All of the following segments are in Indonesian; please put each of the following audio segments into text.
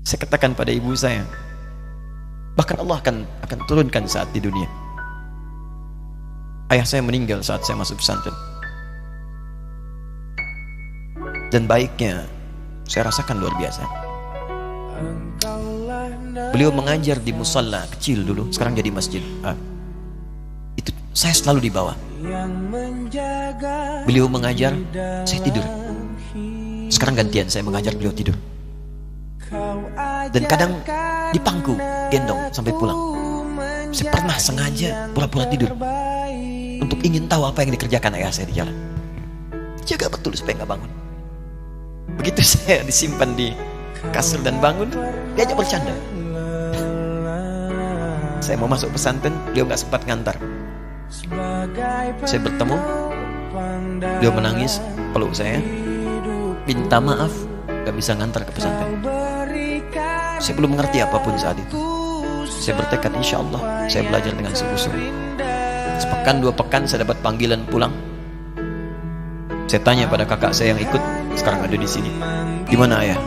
Saya katakan pada ibu saya, bahkan Allah akan turunkan saat di dunia. Ayah saya meninggal saat saya masuk pesantren. Dan baiknya saya rasakan luar biasa. Beliau mengajar di musalla kecil dulu, sekarang jadi masjid. Itu saya selalu di bawah. Beliau mengajar, saya tidur. Sekarang gantian saya mengajar, beliau tidur. Dan kadang di pangku gendong sampai pulang. Saya pernah sengaja pura-pura tidur untuk ingin tahu apa yang dikerjakan ayah saya di jalan. Jaga betul supaya nggak bangun. Begitu saya disimpan di kasur dan bangun, diajak bercanda. Saya mau masuk pesantren, beliau nggak sempat ngantar. Saya bertemu, beliau menangis, peluk saya, minta maaf, gak bisa ngantar ke pesantren. Saya belum mengerti apapun saat itu. Saya bertekad, insya Allah saya belajar dengan sungguh-sungguh. Sepekan 2 pekan saya dapat panggilan pulang. Saya tanya pada kakak saya yang ikut, sekarang ada di sini. Di mana ayah?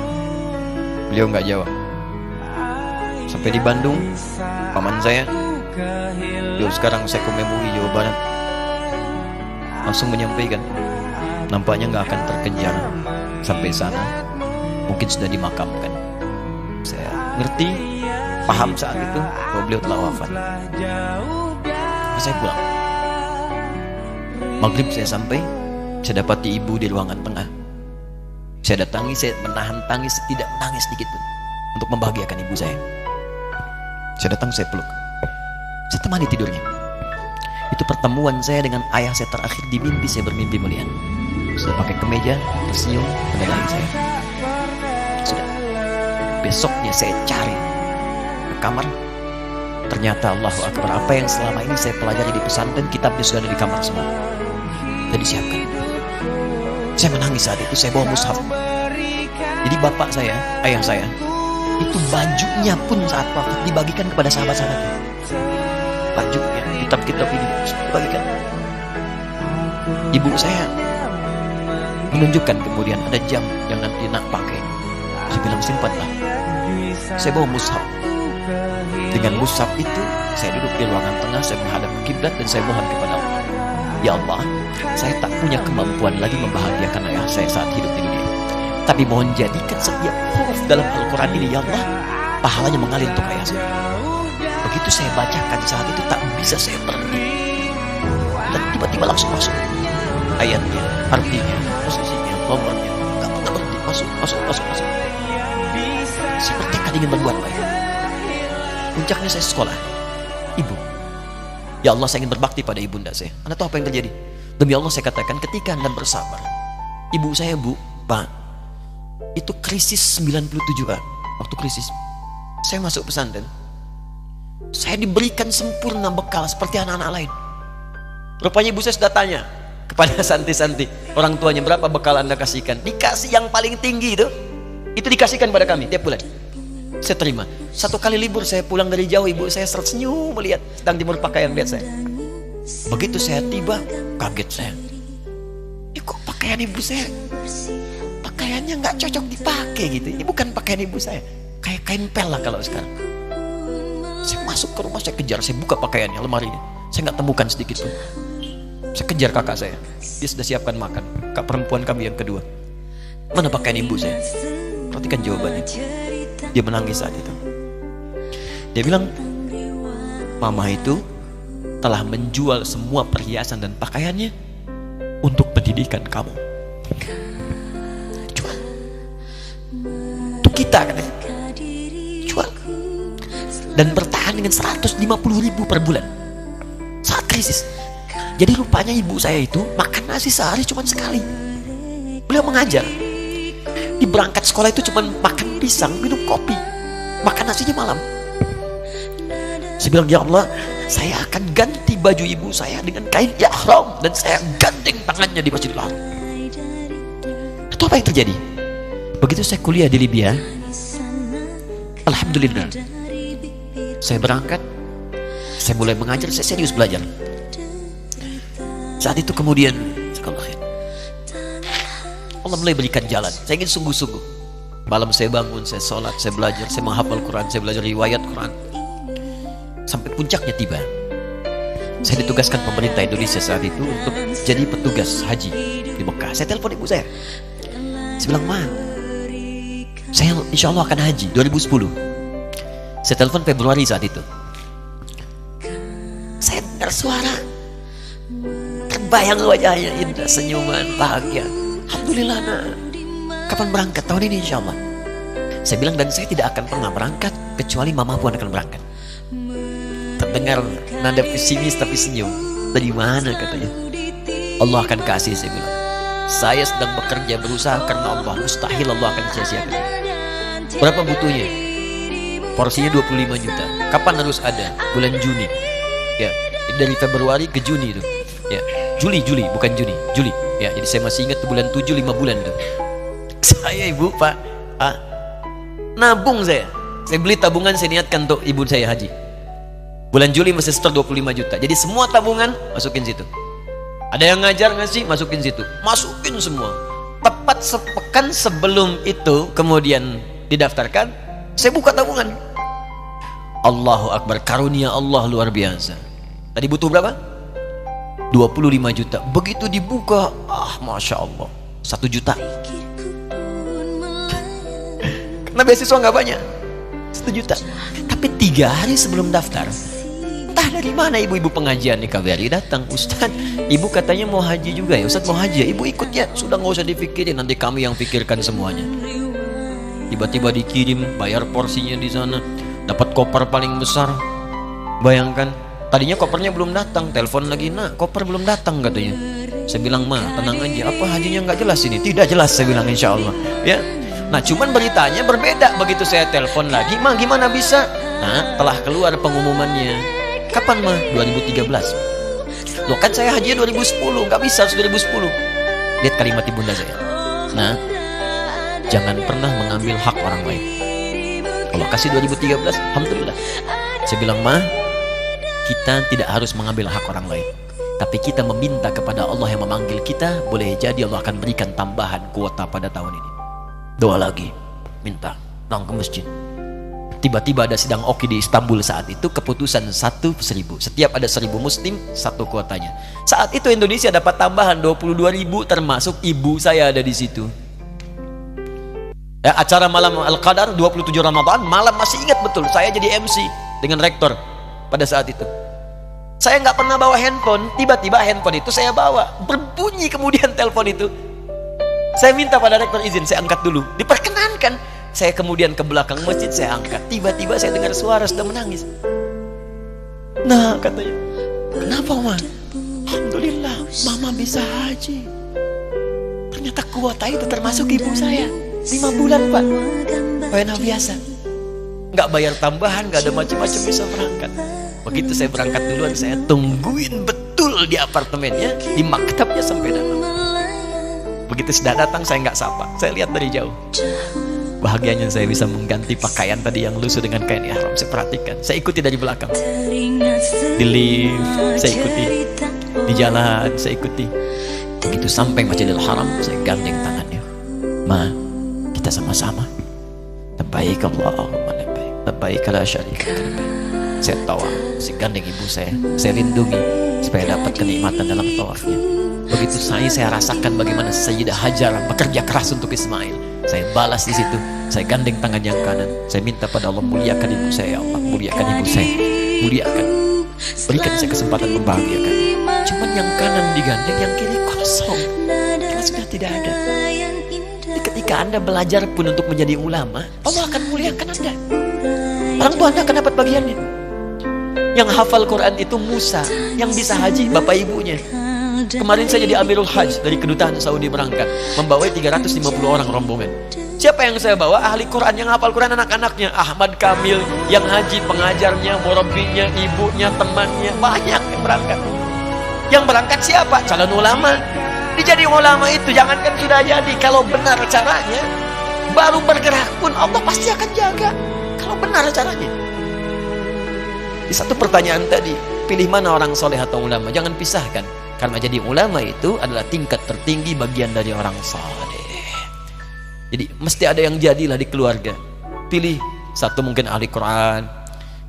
Beliau nggak jawab. Sampai di Bandung, paman saya, beliau sekarang saya Mui, Jawa Barat, langsung menyampaikan, nampaknya nggak akan terkejar sampai sana, mungkin sudah dimakamkan. Saya ngerti, paham saat itu bahwa beliau telah wafat. Saya pulang. Maghrib saya sampai, saya dapati ibu di ruangan tengah. Saya datangi, saya menahan tangis, tidak menangis sedikit pun untuk membahagiakan ibu saya. Saya datang, saya peluk, saya temani tidurnya. Itu pertemuan saya dengan ayah saya terakhir di mimpi. Saya bermimpi melihat sudah pakai kemeja, tersenyum, menenangin saya. Sudah. Besoknya saya cari ke kamar. Ternyata Allahu Akbar, apa yang selama ini saya pelajari di pesantren, kitabnya sudah ada di kamar semua. Sudah disiapkan. Saya menangis saat itu, saya bawa mushaf. Jadi bapak saya, ayah saya, itu bajunya pun saat wafat dibagikan kepada sahabat-sahabatnya. Bajunya, kitab-kitab ini dibagikan. Ibu saya menunjukkan kemudian ada jam yang nanti nak pakai. Saya bilang simpanlah. Saya bawa mushaf. Dengan mushaf itu saya duduk di ruangan tengah, saya menghadap kiblat dan saya mohon kepada Allah. Ya Allah, saya tak punya kemampuan lagi membahagiakan ayah saya saat hidup di dunia. Tapi mohon jadikan setiap huruf dalam Al-Quran ini, ya Allah, pahalanya mengalir untuk ayah saya. Begitu saya bacakan saat itu tak bisa saya berhenti. Dan tiba-tiba langsung masuk ayatnya, artinya, posisinya, nomornya. Gak pernah berhenti, masuk. Saya bertekad ingin berbuat baik. Puncaknya saya sekolah. Ibu, ya Allah, saya ingin berbakti pada ibunda saya. Anda tahu apa yang terjadi? Demi Allah saya katakan, ketika Anda bersabar. Ibu saya, Bu, Pak, itu krisis 97 Pak. Waktu krisis saya masuk pesantren, saya diberikan sempurna bekal seperti anak-anak lain. Rupanya ibu saya sudah tanya kepada santi-santi, orang tuanya, berapa bekal Anda kasihkan? Dikasih yang paling tinggi itu dikasihkan pada kami tiap bulan. Saya terima. 1 kali libur saya pulang dari jauh, ibu saya tersenyum melihat sedang jemur pakaian lihat saya. Begitu saya tiba, kaget saya. Kok pakaian ibu saya, pakaiannya nggak cocok dipakai gitu. Ini bukan pakaian ibu saya, kayak kain pel lah kalau sekarang. Saya masuk ke rumah, saya kejar, saya buka pakaiannya, lemarinya, saya nggak temukan sedikit pun. Saya kejar kakak saya, dia sudah siapkan makan. Kak perempuan kami yang kedua, mana pakaian ibu saya? Perhatikan jawabannya. Dia menangis saat itu. Dia bilang, mama itu telah menjual semua perhiasan dan pakaiannya untuk pendidikan kamu. Jual. Untuk kita katanya. Jual. Dan bertahan dengan 150.000 per bulan saat krisis. Jadi rupanya ibu saya itu makan nasi sehari cuma sekali. Beliau mengajar. Di berangkat sekolah itu cuma makan pisang, minum kopi, makan nasinya malam. Saya bilang, ya Allah, saya akan ganti baju ibu saya dengan kain ihram dan saya gandeng tangannya di Masjidil Haram. Itu apa yang terjadi? Begitu saya kuliah di Libya, alhamdulillah, saya berangkat, saya mulai mengajar, saya serius belajar. Saat itu kemudian Allah mulai berikan jalan. Saya ingin sungguh-sungguh. Malam saya bangun, saya sholat, saya belajar, saya menghafal Quran, saya belajar riwayat Quran. Sampai puncaknya tiba. Saya ditugaskan pemerintah Indonesia saat itu untuk jadi petugas haji di Mekah. Saya telepon ibu saya. Saya bilang, Ma, saya insya Allah akan haji 2010. Saya telepon Februari saat itu. Saya dengar suara, terbayang wajahnya, indah, senyuman, bahagia. Alhamdulillah, nak. Kapan berangkat? Tahun ini insya Allah. Saya bilang, dan saya tidak akan pernah berangkat kecuali mama pun akan berangkat. Terdengar nada pesimis tapi senyum. Dari mana katanya? Allah akan kasih, saya bilang. Saya sedang bekerja berusaha karena Allah. Mustahil Allah akan sia-siakan. Berapa butuhnya? Porsinya 25 juta. Kapan harus ada? Bulan Juni. Ya, dari Februari ke Juni itu. Ya, Juli bukan Juni, Juli. Ya, jadi saya masih ingat bulan 7 5 bulan itu. Saya ibu, Pak, nabung saya beli tabungan, saya niatkan untuk ibu saya haji. Bulan Juli masih setor 25 juta. Jadi semua tabungan masukin situ. Ada yang ngajar ngasih, masukin situ. Masukin semua. Tepat sepekan sebelum itu kemudian didaftarkan, saya buka tabungan. Allahu Akbar, karunia Allah luar biasa. Tadi butuh berapa? 25 juta. Begitu dibuka, Masya Allah, 1 juta. Karena beasiswa nggak banyak, 1 juta. Tapi 3 hari sebelum daftar, entah dari mana ibu-ibu pengajian di KBRI datang. Ustaz, ibu katanya mau haji juga ya. Ustaz mau haji ya, ibu ikut ya. Sudah nggak usah dipikirin, nanti kami yang pikirkan semuanya. Tiba-tiba dikirim, bayar porsinya di sana, dapat koper paling besar. Bayangkan, tadinya kopernya belum datang, telepon lagi, nak koper belum datang katanya. Saya bilang, Ma, tenang aja, apa hajinya nggak jelas ini? Tidak jelas, saya bilang, insya Allah. Ya. Nah, cuman beritanya berbeda. Begitu saya telepon lagi, Ma, gimana bisa? Nah, telah keluar pengumumannya. Kapan, Ma? 2013. Loh, kan saya haji 2010, nggak bisa, harus 2010. Lihat kalimat ibunda saya. Nah, jangan pernah mengambil hak orang lain. Kalau kasih 2013, alhamdulillah. Saya bilang, Ma, kita tidak harus mengambil hak orang lain, tapi kita meminta kepada Allah yang memanggil kita. Boleh jadi Allah akan berikan tambahan kuota pada tahun ini. Doa lagi, minta, datang ke masjid. Tiba-tiba ada sidang oki di Istanbul saat itu, keputusan 1.000. Setiap ada 1.000 muslim, 1 kuotanya. Saat itu Indonesia dapat tambahan 22.000, termasuk ibu saya ada di situ. Ya, acara malam Al-Qadar 27 Ramadan, malam masih ingat betul, saya jadi MC dengan rektor pada saat itu. Saya nggak pernah bawa handphone, tiba-tiba handphone itu saya bawa, berbunyi kemudian telepon itu. Saya minta pada rektor izin, saya angkat dulu, diperkenankan. Saya kemudian ke belakang masjid, saya angkat. Tiba-tiba saya dengar suara sudah menangis. Nah, katanya, kenapa, Ma? Alhamdulillah, Mama bisa haji. Ternyata kuota itu termasuk ibu saya. 5 bulan, Pak. Enak biasa. Nggak bayar tambahan, nggak ada macam-macam, bisa berangkat. Begitu saya berangkat duluan, saya tungguin betul di apartemennya, di maktabnya sampai datang. Begitu sudah datang, saya nggak sapa, saya lihat dari jauh. Bahagianya saya bisa mengganti pakaian tadi yang lusuh dengan kain ihram. Saya perhatikan, saya ikuti dari belakang. Di lift, saya ikuti. Di jalan, saya ikuti. Begitu sampai Masjidil Haram, saya gandeng tangannya. Ma, kita sama-sama. Labbaik Allahumma labbaik. Labbaik la syarika lak. Saya tawaf, saya gandeng ibu saya lindungi supaya dapat kenikmatan dalam tawafnya. Begitu saya rasakan bagaimana Sayyidah Hajar bekerja keras untuk Ismail. Saya balas di situ. Saya gandeng tangan yang kanan. Saya minta pada Allah, muliakan ibu saya, ya Allah, muliakan ibu saya, muliakan. Berikan saya kesempatan membahagiakan. Cuman yang kanan digandeng, yang kiri kosong. Karena sudah tidak ada. Jadi ketika Anda belajar pun untuk menjadi ulama, Allah akan muliakan Anda. Orang tua Anda akan dapat bagiannya. Yang hafal Quran itu Musa, yang bisa haji bapak ibunya. Kemarin saya jadi Amirul Hajj dari kedutaan Saudi berangkat, membawa 350 orang rombongan. Siapa yang saya bawa? Ahli Quran, yang hafal Quran anak-anaknya. Ahmad Kamil, yang haji pengajarnya, murabinya, ibunya, temannya, banyak yang berangkat. Yang berangkat siapa? Calon ulama. Dijadi ulama itu jangankan sudah jadi, kalau benar caranya, baru bergerak pun Allah pasti akan jaga. Kalau benar caranya. Di satu pertanyaan tadi, pilih mana orang soleh atau ulama? Jangan pisahkan. Karena jadi ulama itu adalah tingkat tertinggi bagian dari orang saleh. Jadi mesti ada yang jadilah di keluarga. Pilih satu mungkin ahli Quran,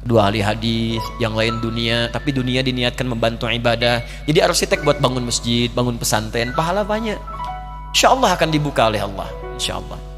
dua ahli hadis, yang lain dunia, tapi dunia diniatkan membantu ibadah. Jadi arsitek buat bangun masjid, bangun pesantren, pahala banyak. Insya Allah akan dibuka oleh Allah, insya Allah.